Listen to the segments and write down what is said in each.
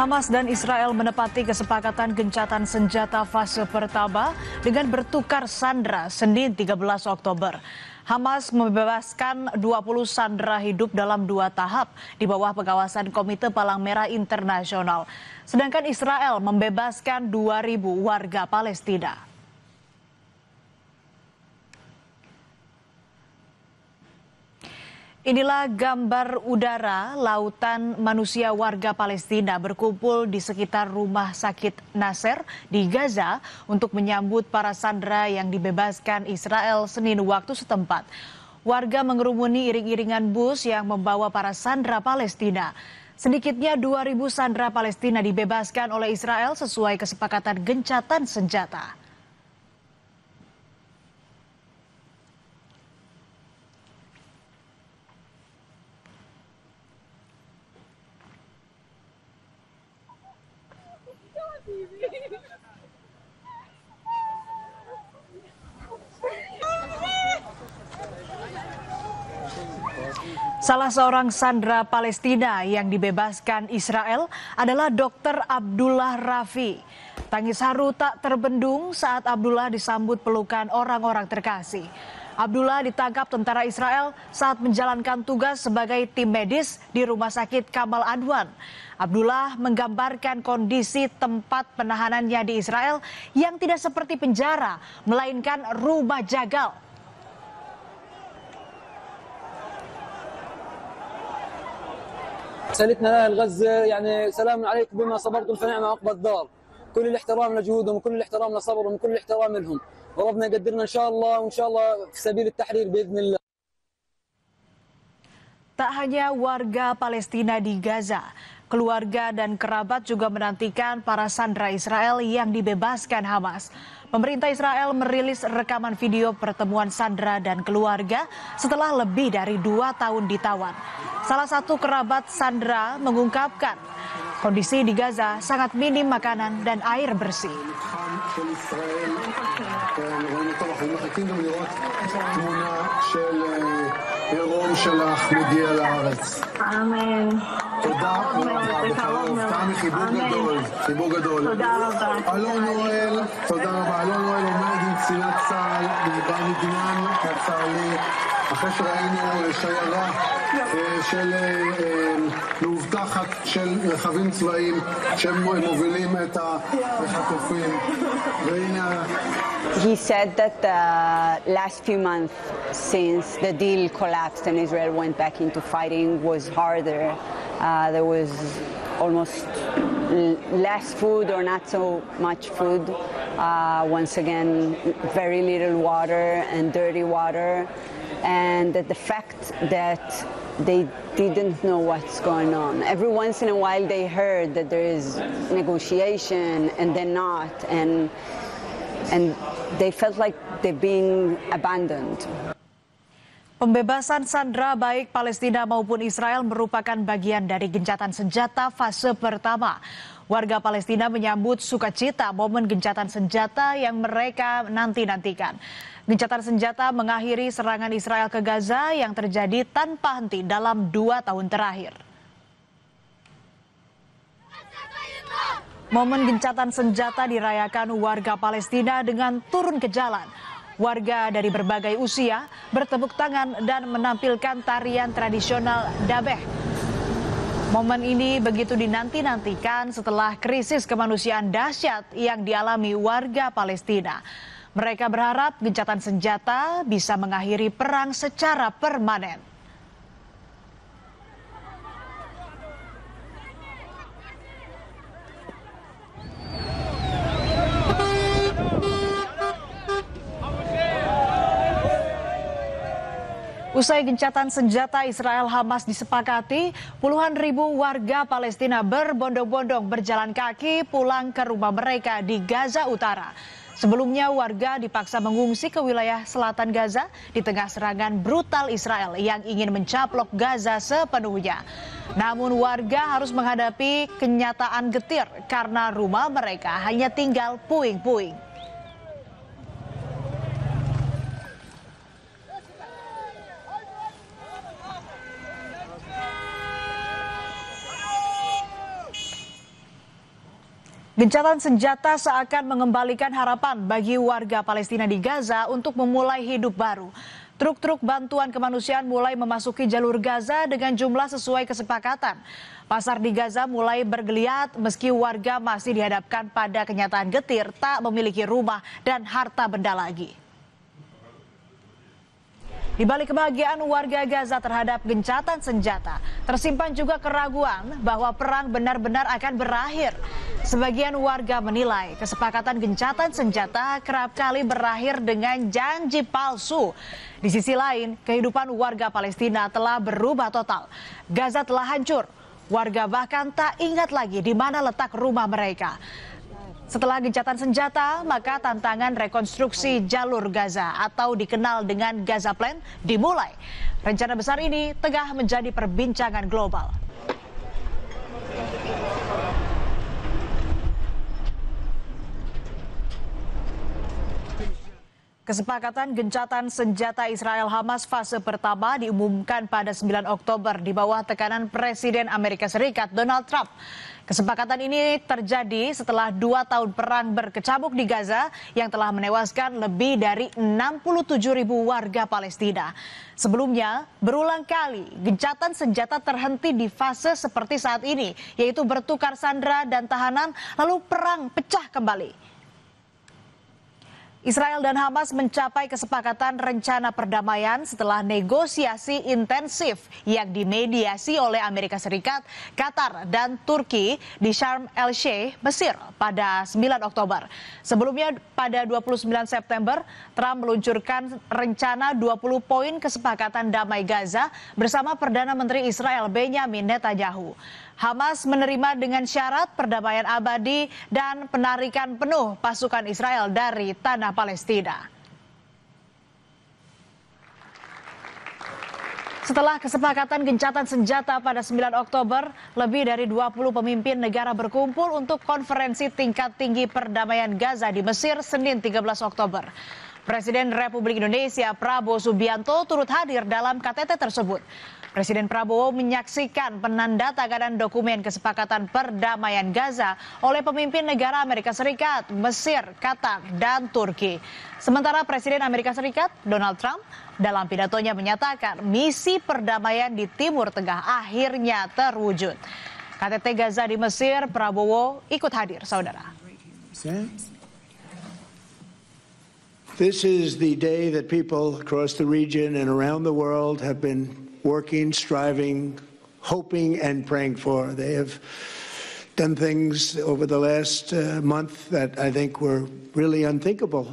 Hamas dan Israel menepati kesepakatan gencatan senjata fase pertama dengan bertukar sandera Senin 13 Oktober. Hamas membebaskan 20 sandera hidup dalam 2 tahap di bawah pengawasan Komite Palang Merah Internasional. Sedangkan Israel membebaskan 2.000 warga Palestina. Inilah gambar udara lautan manusia warga Palestina berkumpul di sekitar rumah sakit Nasser di Gaza untuk menyambut para sandera yang dibebaskan Israel Senin waktu setempat. Warga mengerumuni iring-iringan bus yang membawa para sandera Palestina. Sedikitnya 2.000 sandera Palestina dibebaskan oleh Israel sesuai kesepakatan gencatan senjata. Salah seorang sandera Palestina yang dibebaskan Israel adalah Dr. Abdullah Rafi. Tangis haru tak terbendung saat Abdullah disambut pelukan orang-orang terkasih. Abdullah ditangkap tentara Israel saat menjalankan tugas sebagai tim medis di Rumah Sakit Kamal Adwan. Abdullah menggambarkan kondisi tempat penahanannya di Israel yang tidak seperti penjara, melainkan rumah jagal. رسالتنا لأهل غزة يعني سلام عليكم بما صبرتم فنعم عقبى الدار. كل الاحترام لجهودهم وكل الاحترام لصبرهم وكل الاحترام لهم وربنا يقدرنا إن شاء الله وإن شاء الله في سبيل التحرير بإذن الله. Tak hanya warga Palestina di Gaza, keluarga dan kerabat juga menantikan para sandera Israel yang dibebaskan Hamas. Pemerintah Israel merilis rekaman video pertemuan sandera dan keluarga setelah lebih dari 2 tahun ditawan. Salah satu kerabat sandera mengungkapkan kondisi di Gaza sangat minim makanan dan air bersih. אמן. תודה רבה, בקרוב, תמי חיבוק גדול. תודה רבה. אלון אוהל, תודה רבה. אלון אוהל עומד עם קצינת צה"ל, בא מדיין הצה"לי, אחרי שראינו שיירה של מאובטחת של רכבים צבאיים שהם מובילים את החטופים. והנה... He said that the last few months since the deal collapsed and Israel went back into fighting was harder. There was almost less food or not so much food. Once again, very little water and dirty water. And that the fact that they didn't know what's going on. Every once in a while they heard that there is negotiation and then not. And they felt like they're being abandoned. Pembebasan sandera baik Palestina maupun Israel merupakan bagian dari gencatan senjata fase pertama. Warga Palestina menyambut sukacita momen gencatan senjata yang mereka nanti-nantikan. Gencatan senjata mengakhiri serangan Israel ke Gaza yang terjadi tanpa henti dalam 2 tahun terakhir. Momen gencatan senjata dirayakan warga Palestina dengan turun ke jalan. Warga dari berbagai usia bertepuk tangan dan menampilkan tarian tradisional Dabeh. Momen ini begitu dinanti-nantikan setelah krisis kemanusiaan dahsyat yang dialami warga Palestina. Mereka berharap gencatan senjata bisa mengakhiri perang secara permanen. Usai gencatan senjata Israel Hamas disepakati, puluhan ribu warga Palestina berbondong-bondong berjalan kaki pulang ke rumah mereka di Gaza Utara. Sebelumnya warga dipaksa mengungsi ke wilayah selatan Gaza di tengah serangan brutal Israel yang ingin mencaplok Gaza sepenuhnya. Namun warga harus menghadapi kenyataan getir karena rumah mereka hanya tinggal puing-puing. Gencatan senjata seakan mengembalikan harapan bagi warga Palestina di Gaza untuk memulai hidup baru. Truk-truk bantuan kemanusiaan mulai memasuki jalur Gaza dengan jumlah sesuai kesepakatan. Pasar di Gaza mulai bergeliat meski warga masih dihadapkan pada kenyataan getir tak memiliki rumah dan harta benda lagi. Di balik kebahagiaan warga Gaza terhadap gencatan senjata, tersimpan juga keraguan bahwa perang benar-benar akan berakhir. Sebagian warga menilai kesepakatan gencatan senjata kerap kali berakhir dengan janji palsu. Di sisi lain, kehidupan warga Palestina telah berubah total. Gaza telah hancur. Warga bahkan tak ingat lagi di mana letak rumah mereka. Setelah gencatan senjata, maka tantangan rekonstruksi jalur Gaza atau dikenal dengan Gaza Plan dimulai. Rencana besar ini tengah menjadi perbincangan global. Kesepakatan gencatan senjata Israel Hamas fase pertama diumumkan pada 9 Oktober di bawah tekanan Presiden Amerika Serikat Donald Trump. Kesepakatan ini terjadi setelah 2 tahun perang berkecamuk di Gaza yang telah menewaskan lebih dari 67.000 warga Palestina. Sebelumnya, berulang kali gencatan senjata terhenti di fase seperti saat ini, yaitu bertukar sandera dan tahanan, lalu perang pecah kembali. Israel dan Hamas mencapai kesepakatan rencana perdamaian setelah negosiasi intensif yang dimediasi oleh Amerika Serikat, Qatar, dan Turki di Sharm el-Sheikh, Mesir pada 9 Oktober. Sebelumnya pada 29 September, Trump meluncurkan rencana 20 poin kesepakatan damai Gaza bersama Perdana Menteri Israel Benjamin Netanyahu. Hamas menerima dengan syarat perdamaian abadi dan penarikan penuh pasukan Israel dari tanah Palestina. Setelah kesepakatan gencatan senjata pada 9 Oktober, lebih dari 20 pemimpin negara berkumpul untuk konferensi tingkat tinggi perdamaian Gaza di Mesir Senin 13 Oktober. Presiden Republik Indonesia Prabowo Subianto turut hadir dalam KTT tersebut. Presiden Prabowo menyaksikan penandatanganan dokumen kesepakatan perdamaian Gaza oleh pemimpin negara Amerika Serikat, Mesir, Qatar, dan Turki. Sementara Presiden Amerika Serikat Donald Trump dalam pidatonya menyatakan misi perdamaian di Timur Tengah akhirnya terwujud. KTT Gaza di Mesir, Prabowo ikut hadir, saudara. This is the day that people across the region and around the world have been working, striving, hoping, and praying for. They have done things over the last month that I think were really unthinkable.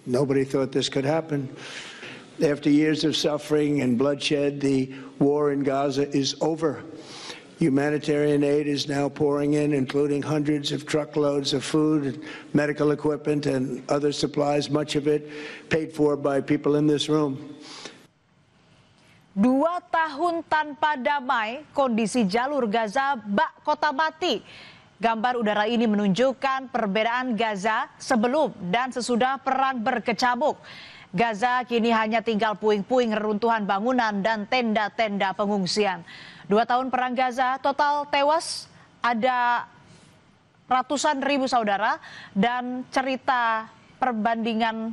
Nobody thought this could happen. After years of suffering and bloodshed, the war in Gaza is over. Humanitarian aid is now pouring in, including hundreds of truckloads of food, medical equipment, and other supplies, much of it paid for by people in this room. 2 tahun tanpa damai, kondisi jalur Gaza bak kota mati. Gambar udara ini menunjukkan perbedaan Gaza sebelum dan sesudah perang berkecamuk. Gaza kini hanya tinggal puing-puing reruntuhan bangunan dan tenda-tenda pengungsian. 2 tahun perang Gaza, total tewas ada ratusan ribu saudara, dan cerita perbandingan